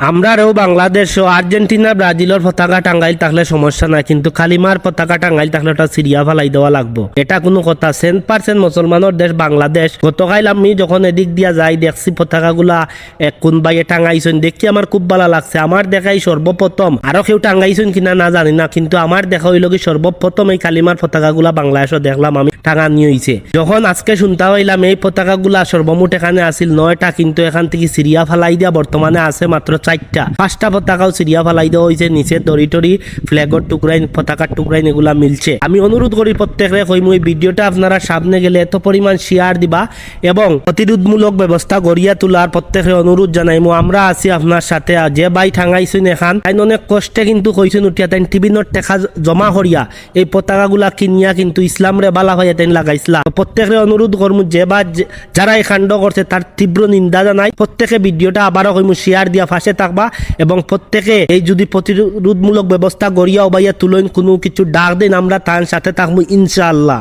আমরাও বাংলাদেশ ও আর্জেন্টিনা ব্রাজিলের পতাকা টাঙ্গাইল থাকলে সমস্যা নাই, কিন্তু কালিমার পতাকা টাঙ্গাইল থাকলে ওটা সিরিয়া ফালাই দেওয়া লাগবো। এটা কোনো কথা? 100% মুসলমানের দেশ বাংলাদেশ। গতকাল আমি যখন এদিক দিয়া যাই দেখছি পতাকাগুলা কোনবাই টাঙ্গাইছেন, দেখি আমার খুব ভালো লাগছে। আমার দেখাই সর্বপ্রথম, আরো কেউ টাঙ্গাইছেন কিনা না জানি না, কিন্তু আমার দেখা হইল কি সর্বপ্রথম এই কালিমার পতাকাগুলা বাংলাদেশও দেখলাম আমি টাঙানি হইছে। যখন আজকে শুনতে হইলাম এই পতাকাগুলা সর্বমোট এখানে আসিল 9টা, কিন্তু এখান থেকে সিরিয়া ফালাই দিয়া বর্তমানে আছে মাত্র 4টা। 5টা পতাকাও সিরিয়া ফালাই দেওয়া হয়েছে, নিচে দড়ি টড়ি ফ্ল্যাগর টুকরাই পতাকার টুকরাই এগুলা মিলছে। আমি অনুরোধ করি প্রত্যেকরে কইমু এই ভিডিওটা আপনারা সামনে গেলে এত পরিমাণ শেয়ার দিবা এবং প্রতিরোধমূলক ব্যবস্থা গড়িয়া তোলার প্রত্যেকরে অনুরোধ জানাইমু। আমরা আছি আপনার সাথে। যে বাই ঠাঙাইছেন এখান তাই অনেক কষ্টে কিন্তু কইছেন উঠিয়া তাই টিভিনত টেকা জমা করিয়া এই পতাকাগুলা কিনিয়া কিন্তু ইসলামরে বালা হইয়া তাই লাগাইছিলা। প্রত্যেকরে অনুরোধ করমু যে বা যারা এই কাণ্ড করছে তার তীব্র নিন্দা জানাই। প্রত্যেকে ভিডিওটা আবারও কইমু শেয়ার দিয়া ফাঁসে থাকবা এবং প্রত্যেকে এই যদি প্রতিরোধমূলক ব্যবস্থা গড়িয়া উবাইয়া তুলেন কোনো কিছু ডাক দেন আমরা তার সাথে থাকবো ইনশাআল্লাহ।